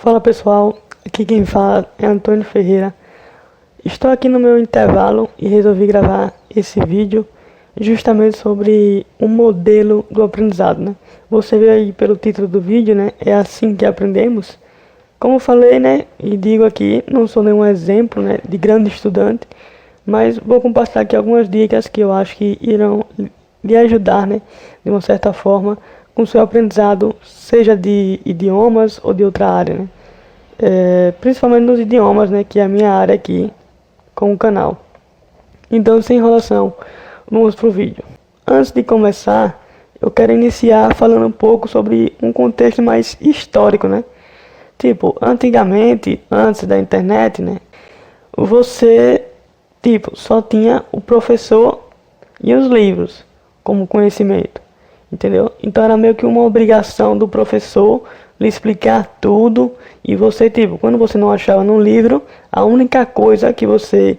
Fala pessoal, aqui quem fala é Antônio Ferreira. Estou aqui no meu intervalo e resolvi gravar esse vídeo justamente sobre o modelo do aprendizado, né? Você vê aí pelo título do vídeo, né? É assim que aprendemos. Como falei, né? E digo aqui, não sou nenhum exemplo, né, de grande estudante, mas vou compartilhar aqui algumas dicas que eu acho que irão lhe ajudar, né, de uma certa forma, com o seu aprendizado, seja de idiomas ou de outra área, né? Principalmente nos idiomas, né, que é a minha área aqui com o canal. Então, sem enrolação, vamos pro vídeo. Antes de começar, eu quero iniciar falando um pouco sobre um contexto mais histórico, né? Tipo, antigamente, antes da internet, né, você, só tinha o professor e os livros como conhecimento, entendeu? Então era meio que uma obrigação do professor lhe explicar tudo e você, quando você não achava no livro, a única coisa que você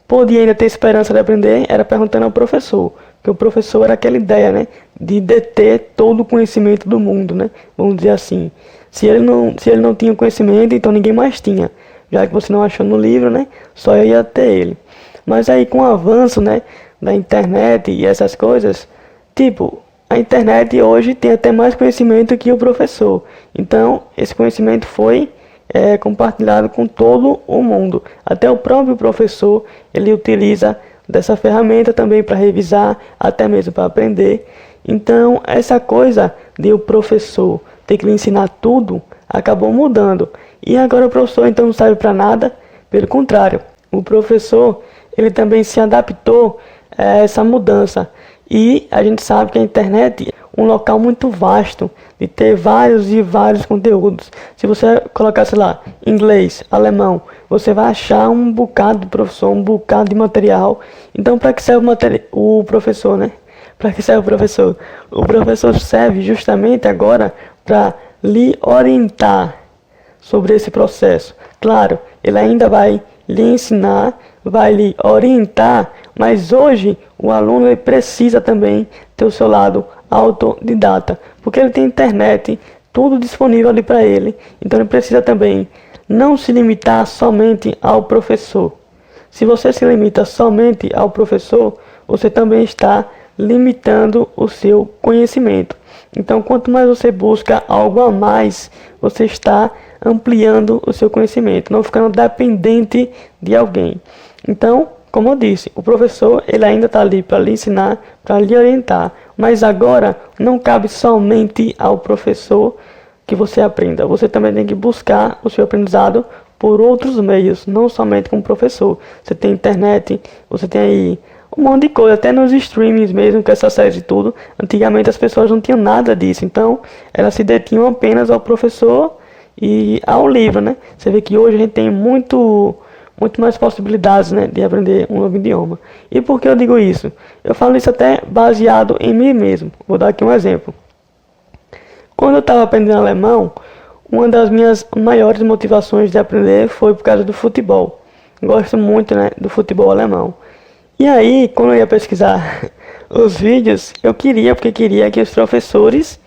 podia ainda ter esperança de aprender era perguntando ao professor, porque o professor era aquela ideia, né, de deter todo o conhecimento do mundo, né, vamos dizer assim. Se ele não tinha conhecimento, então ninguém mais tinha, já que você não achou no livro, né, só eu ia ter ele. Mas aí com o avanço, né, da internet e essas coisas, a internet hoje tem até mais conhecimento que o professor. Então esse conhecimento foi compartilhado com todo o mundo. Até o próprio professor, ele utiliza dessa ferramenta também para revisar, até mesmo para aprender. Então, essa coisa de o professor ter que lhe ensinar tudo, acabou mudando. E agora o professor então não serve para nada, pelo contrário. O professor, ele também se adaptou a essa mudança. E a gente sabe que a internet é um local muito vasto, de ter vários e vários conteúdos. Se você colocar, sei lá, inglês, alemão, você vai achar um bocado de professor, um bocado de material. Então, para que serve o professor, né? Para que serve o professor? O professor serve justamente agora para lhe orientar sobre esse processo. Claro, ele ainda vai lhe ensinar, vai lhe orientar, mas hoje o aluno ele precisa também ter o seu lado autodidata, porque ele tem internet, tudo disponível ali para ele. Então ele precisa também não se limitar somente ao professor. Se você se limita somente ao professor, você também está limitando o seu conhecimento. Então, quanto mais você busca algo a mais, você está ampliando o seu conhecimento, não ficando dependente de alguém. Então, como eu disse, o professor ele ainda está ali para lhe ensinar, para lhe orientar, mas agora não cabe somente ao professor que você aprenda. Você também tem que buscar o seu aprendizado por outros meios, não somente com o professor. Você tem internet, você tem aí um monte de coisa, até nos streamings mesmo, com essa série de tudo. Antigamente as pessoas não tinham nada disso, então elas se detinham apenas ao professor e ao livro, né? Você vê que hoje a gente tem muito mais possibilidades, né, de aprender um novo idioma. E por que eu digo isso? Eu falo isso até baseado em mim mesmo. Vou dar aqui um exemplo. Quando eu estava aprendendo alemão, uma das minhas maiores motivações de aprender foi por causa do futebol. Gosto muito, né, do futebol alemão. E aí, quando eu ia pesquisar os vídeos, porque queria que os professores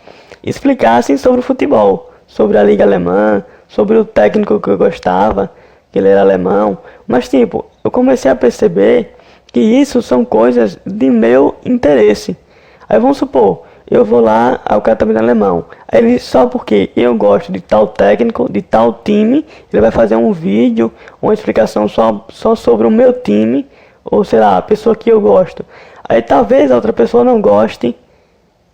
explicassem sobre o futebol, sobre a liga alemã, sobre o técnico que eu gostava, que ele era alemão. Mas eu comecei a perceber que isso são coisas de meu interesse. Aí vamos supor, eu vou lá, aí o cara tá me dando alemão. Aí ele, só porque eu gosto de tal técnico, de tal time, ele vai fazer um vídeo, uma explicação só sobre o meu time, ou sei lá, a pessoa que eu gosto. Aí talvez a outra pessoa não goste,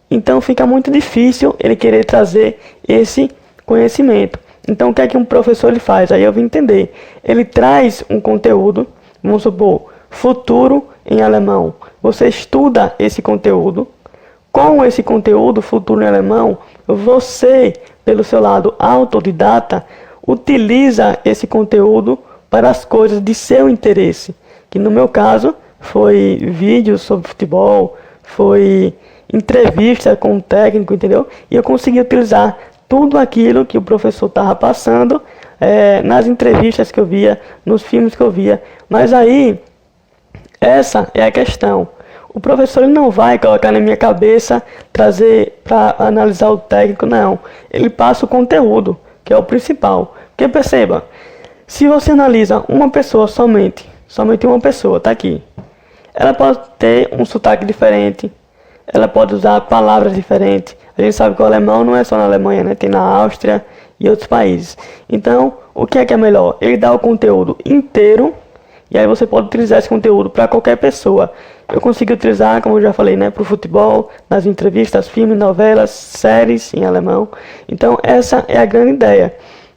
então fica muito difícil ele querer trazer esse conhecimento. Então o que é que um professor ele faz? Aí eu vim entender. Ele traz um conteúdo, vamos supor, futuro em alemão. Você estuda esse conteúdo. Com esse conteúdo, futuro em alemão, você, pelo seu lado autodidata, utiliza esse conteúdo para as coisas de seu interesse. Que no meu caso foi vídeos sobre futebol, foi entrevista com um técnico, entendeu? E eu consegui utilizar tudo aquilo que o professor estava passando nas entrevistas que eu via, nos filmes que eu via. Mas aí, essa é a questão. O professor ele não vai colocar na minha cabeça, trazer para analisar o técnico, não. Ele passa o conteúdo. que é o principal. Porque perceba, se você analisa uma pessoa somente uma pessoa, tá aqui, ela pode ter um sotaque diferente, ela pode usar palavras diferentes. A gente sabe que o alemão não é só na Alemanha, né? Tem na Áustria e outros países. Então, o que é melhor? Ele dá o conteúdo inteiro, e aí você pode utilizar esse conteúdo para qualquer pessoa. Eu consigo utilizar, como eu já falei, né, para o futebol, nas entrevistas, filmes, novelas, séries em alemão. Então, essa é a grande ideia.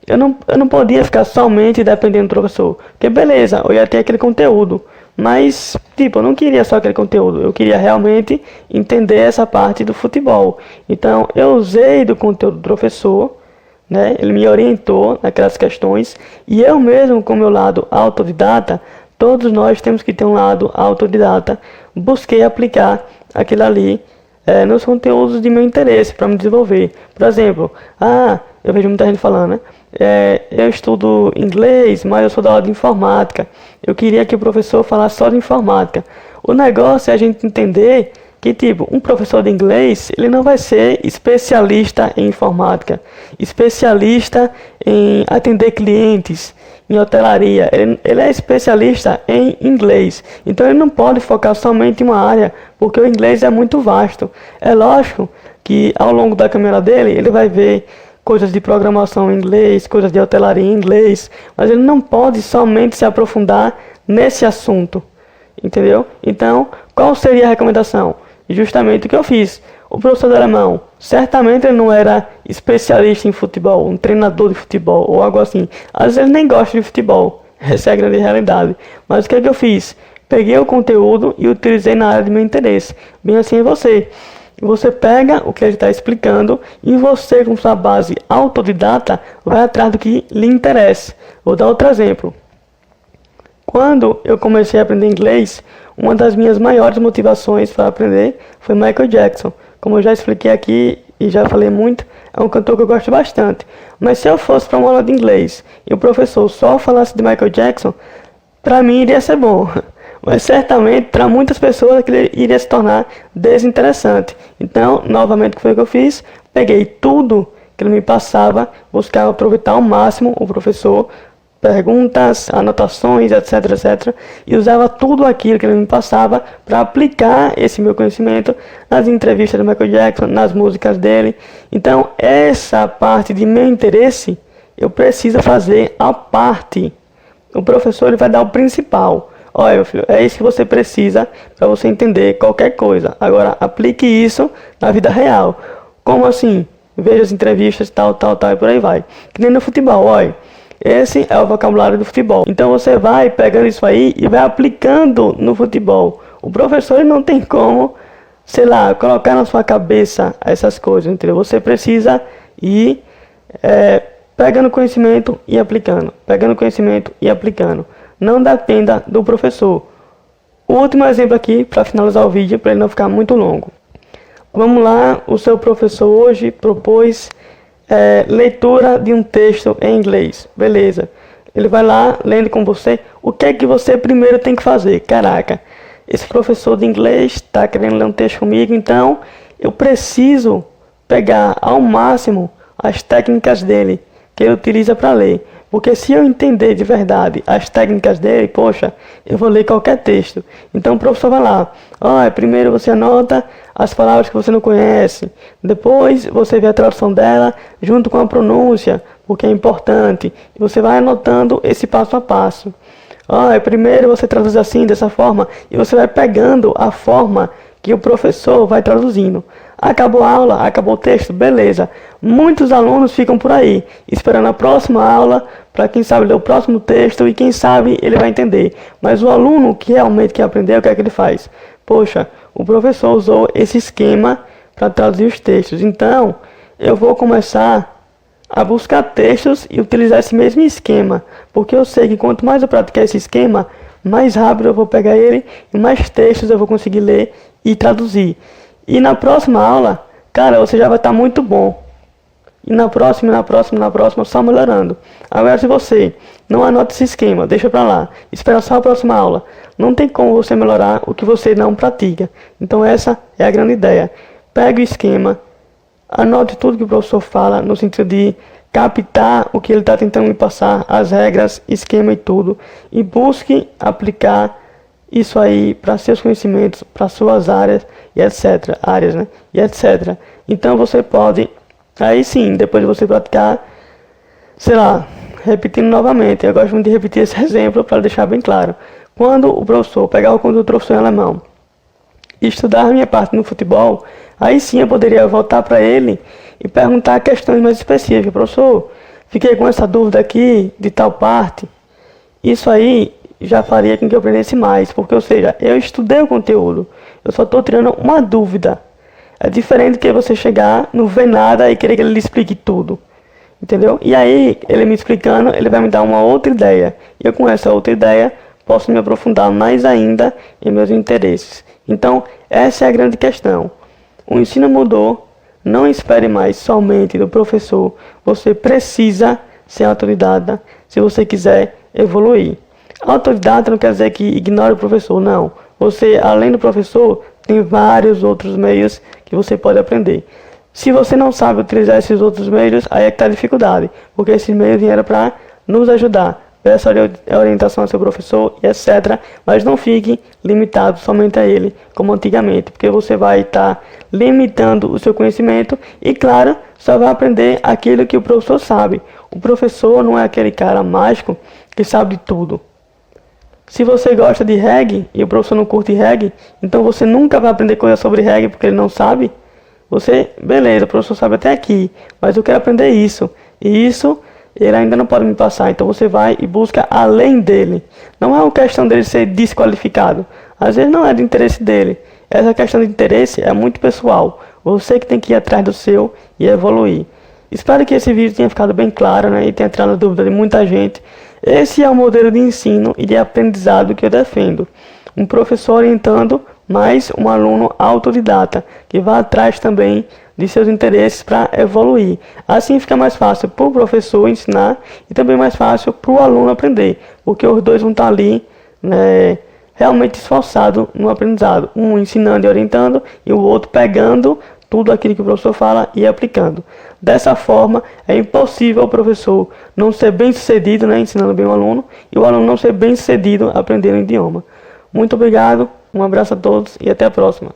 Eu não podia ficar somente dependendo do professor. Porque beleza, eu ia ter aquele conteúdo. Mas, tipo, eu não queria só aquele conteúdo. Eu queria realmente entender essa parte do futebol. Então, eu usei do conteúdo do professor, né? Ele me orientou naquelas questões. E eu mesmo, com o meu lado autodidata, todos nós temos que ter um lado autodidata, busquei aplicar aquilo ali nos conteúdos de meu interesse para me desenvolver. Por exemplo, eu vejo muita gente falando, né? Eu estudo inglês, mas eu sou da aula de informática. Eu queria que o professor falasse só de informática. O negócio é a gente entender que, tipo, um professor de inglês, ele não vai ser especialista em informática, especialista em atender clientes, em hotelaria. Ele é especialista em inglês. Então ele não pode focar somente em uma área, porque o inglês é muito vasto. É lógico que ao longo da caminhada dele, ele vai ver coisas de programação em inglês, coisas de hotelaria em inglês, mas ele não pode somente se aprofundar nesse assunto, entendeu? Então, qual seria a recomendação? Justamente o que eu fiz. O professor de alemão, certamente ele não era especialista em futebol, um treinador de futebol ou algo assim. Às vezes ele nem gosta de futebol, essa é a grande realidade. Mas o que é que eu fiz? Peguei o conteúdo e utilizei na área de meu interesse. Bem assim é você. Você pega o que ele está explicando e você, com sua base autodidata, vai atrás do que lhe interessa. Vou dar outro exemplo. Quando eu comecei a aprender inglês, uma das minhas maiores motivações para aprender foi Michael Jackson. Como eu já expliquei aqui e já falei muito, é um cantor que eu gosto bastante. Mas se eu fosse para uma aula de inglês e o professor só falasse de Michael Jackson, para mim iria ser bom. Mas certamente para muitas pessoas aquilo iria se tornar desinteressante. Então, novamente, o que foi que eu fiz? Peguei tudo que ele me passava, buscava aproveitar ao máximo o professor, perguntas, anotações, etc, etc, e usava tudo aquilo que ele me passava para aplicar esse meu conhecimento nas entrevistas do Michael Jackson, nas músicas dele. Então, essa parte de meu interesse, eu preciso fazer a parte. O professor ele vai dar o principal. Olha, meu filho, é isso que você precisa para você entender qualquer coisa. Agora, aplique isso na vida real. Como assim? Veja as entrevistas, tal, e por aí vai. Que nem no futebol, olha. Esse é o vocabulário do futebol. Então você vai pegando isso aí e vai aplicando no futebol. O professor ele não tem como, sei lá, colocar na sua cabeça essas coisas, entendeu? Você precisa ir pegando conhecimento e aplicando. Pegando conhecimento e aplicando. Não dependa do professor. O último exemplo aqui, para finalizar o vídeo, para ele não ficar muito longo. Vamos lá, o seu professor hoje propôs leitura de um texto em inglês. Beleza. Ele vai lá, lendo com você. O que é que você primeiro tem que fazer? Caraca, esse professor de inglês está querendo ler um texto comigo, então eu preciso pegar ao máximo as técnicas dele, que ele utiliza para ler. Porque se eu entender de verdade as técnicas dele, poxa, eu vou ler qualquer texto. Então o professor vai lá. Primeiro você anota as palavras que você não conhece. Depois você vê a tradução dela junto com a pronúncia, porque é importante. E você vai anotando esse passo a passo. Primeiro você traduz assim, dessa forma, e você vai pegando a forma que o professor vai traduzindo. Acabou a aula, acabou o texto, beleza. Muitos alunos ficam por aí, esperando a próxima aula, para quem sabe ler o próximo texto e quem sabe ele vai entender. Mas o aluno que realmente quer aprender, o que é que ele faz? Poxa, o professor usou esse esquema para traduzir os textos. Então, eu vou começar a buscar textos e utilizar esse mesmo esquema. Porque eu sei que quanto mais eu praticar esse esquema, mais rápido eu vou pegar ele e mais textos eu vou conseguir ler e traduzir. E na próxima aula, cara, você já vai estar muito bom. E na próxima, só melhorando. Agora se você não anota esse esquema, deixa pra lá, espera só a próxima aula, não tem como você melhorar o que você não pratica. Então essa é a grande ideia. Pegue o esquema, anote tudo que o professor fala, no sentido de captar o que ele está tentando me passar, as regras, esquema e tudo, e busque aplicar isso aí para seus conhecimentos, para suas áreas e etc. Áreas, né? E etc. Então você pode, aí sim, depois de você praticar, sei lá, repetindo novamente. Eu gosto muito de repetir esse exemplo para deixar bem claro. Quando o professor pegar o conteúdo do professor em alemão e estudar a minha parte no futebol, aí sim eu poderia voltar para ele e perguntar questões mais específicas. Professor, fiquei com essa dúvida aqui de tal parte. Isso aí já faria com que eu aprendesse mais, porque, ou seja, eu estudei o conteúdo, eu só estou tirando uma dúvida. É diferente que você chegar, não ver nada e querer que ele lhe explique tudo, entendeu? E aí, ele me explicando, ele vai me dar uma outra ideia, e eu com essa outra ideia posso me aprofundar mais ainda em meus interesses. Então, essa é a grande questão. O ensino mudou, não espere mais somente do professor, você precisa ser autodidata se você quiser evoluir. Autodidata não quer dizer que ignore o professor, não. Você, além do professor, tem vários outros meios que você pode aprender. Se você não sabe utilizar esses outros meios, aí é que está a dificuldade, porque esses meios vieram para nos ajudar. Peça orientação ao seu professor e etc. Mas não fique limitado somente a ele, como antigamente, porque você vai estar limitando o seu conhecimento e, claro, só vai aprender aquilo que o professor sabe. O professor não é aquele cara mágico que sabe de tudo. Se você gosta de reggae e o professor não curte reggae, então você nunca vai aprender coisa sobre reggae porque ele não sabe. Você, beleza, o professor sabe até aqui, mas eu quero aprender isso. E isso ele ainda não pode me passar, então você vai e busca além dele. Não é uma questão dele ser desqualificado. Às vezes não é de interesse dele. Essa questão de interesse é muito pessoal. Você que tem que ir atrás do seu e evoluir. Espero que esse vídeo tenha ficado bem claro, né, e tenha tirado a dúvida de muita gente. Esse é o modelo de ensino e de aprendizado que eu defendo. Um professor orientando, mais um aluno autodidata, que vai atrás também de seus interesses para evoluir. Assim fica mais fácil para o professor ensinar e também mais fácil para o aluno aprender, porque os dois vão estar ali, né, realmente esforçados no aprendizado. Um ensinando e orientando e o outro pegando tudo aquilo que o professor fala e aplicando. Dessa forma, é impossível o professor não ser bem sucedido, né, ensinando bem o aluno, e o aluno não ser bem sucedido aprendendo o idioma. Muito obrigado, um abraço a todos e até a próxima.